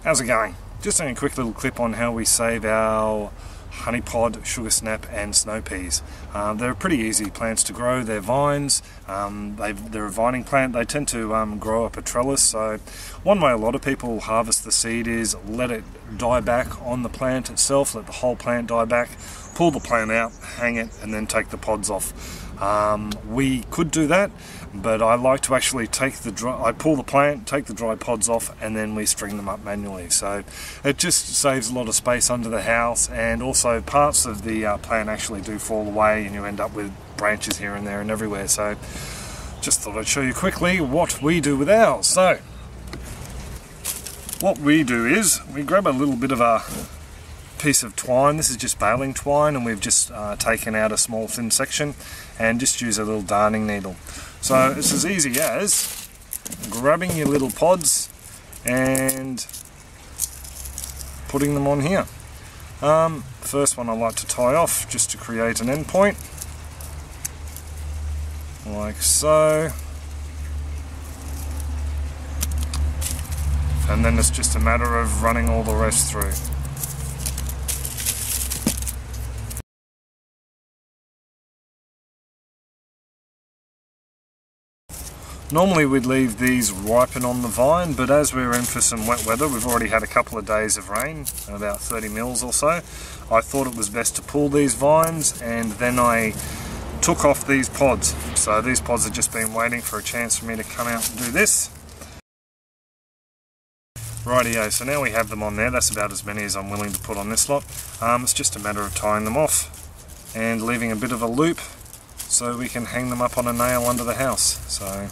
How's it going? Just doing a quick little clip on how we save our honey pod, sugar snap and snow peas. They're pretty easy plants to grow. They're vines. They're a vining plant. They tend to grow up a trellis. So one way a lot of people harvest the seed is let it die back on the plant itself, let the whole plant die back, pull the plant out, hang it, and then take the pods off. We could do that, but I like to actually I pull the plant, take the dry pods off, and then we string them up manually. So it just saves a lot of space under the house, and also parts of the plant actually do fall away and you end up with branches here and there and everywhere. So just thought I'd show you quickly what we do with ours. So what we do is we grab a little bit of a piece of twine. This is just baling twine, and we've just taken out a small thin section and just use a little darning needle. So it's as easy as grabbing your little pods and putting them on here. First one I like to tie off just to create an end point, like so, and then it's just a matter of running all the rest through. Normally we'd leave these ripen on the vine, but as we're in for some wet weather, we've already had a couple of days of rain, about 30 mils or so, I thought it was best to pull these vines, and then I took off these pods. So these pods have just been waiting for a chance for me to come out and do this. Rightio, so now we have them on there. That's about as many as I'm willing to put on this lot. It's just a matter of tying them off and leaving a bit of a loop so we can hang them up on a nail under the house. So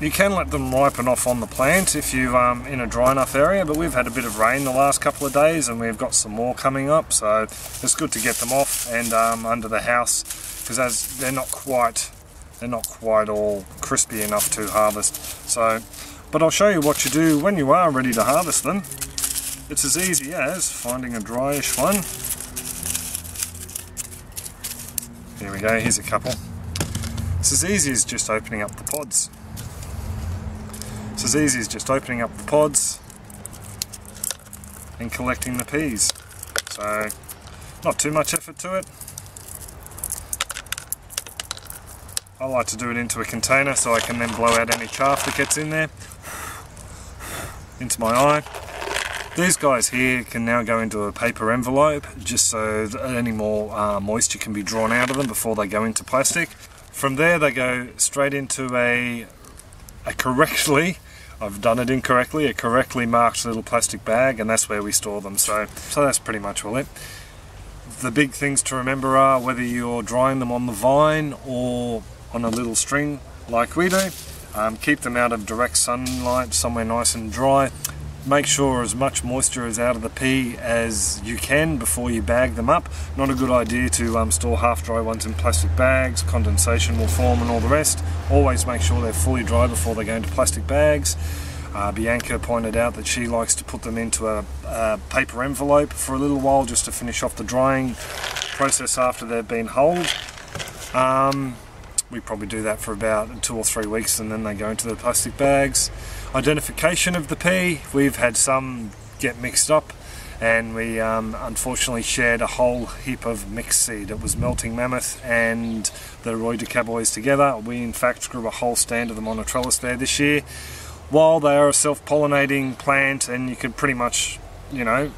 you can let them ripen off on the plant if you're in a dry enough area, but we've had a bit of rain the last couple of days and we've got some more coming up, so it's good to get them off and under the house, because as they're not quite all crispy enough to harvest. So, but I'll show you what you do when you are ready to harvest them. It's as easy as finding a dryish one. Here we go, here's a couple. It's as easy as just opening up the pods. It's as easy as just opening up the pods and collecting the peas. So, not too much effort to it. I like to do it into a container so I can then blow out any chaff that gets in there, into my eye. These guys here can now go into a paper envelope just so that any more moisture can be drawn out of them before they go into plastic. From there they go straight into a correctly, I've done it incorrectly, a correctly marked little plastic bag, and that's where we store them. So that's pretty much all it. The big things to remember are whether you're drying them on the vine or on a little string like we do, keep them out of direct sunlight, somewhere nice and dry. Make sure as much moisture is out of the pea as you can before you bag them up. Not a good idea to store half-dry ones in plastic bags. Condensation will form and all the rest. Always make sure they're fully dry before they go into plastic bags. Bianca pointed out that she likes to put them into a paper envelope for a little while just to finish off the drying process after they've been hulled. We probably do that for about 2 or 3 weeks and then they go into the plastic bags. Identification of the pea, we've had some get mixed up, and we unfortunately shared a whole heap of mixed seed. It was melting mammoth and the Roy de Caboys together. We in fact grew a whole stand of them on a trellis there this year. While they are a self-pollinating plant, and you can pretty much, you know,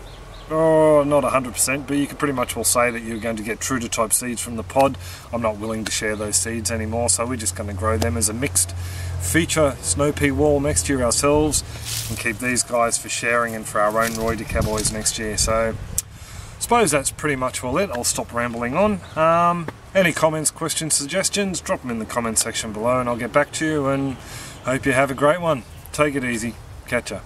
not 100%, but you can pretty much will say that you're going to get Truder type seeds from the pod. I'm not willing to share those seeds anymore, so we're just going to grow them as a mixed feature snow pea wall next year ourselves, and keep these guys for sharing and for our own Roy de Caboys next year. So I suppose that's pretty much all it. I'll stop rambling on. Any comments, questions, suggestions, drop them in the comment section below and I'll get back to you, and hope you have a great one. Take it easy. Catch ya.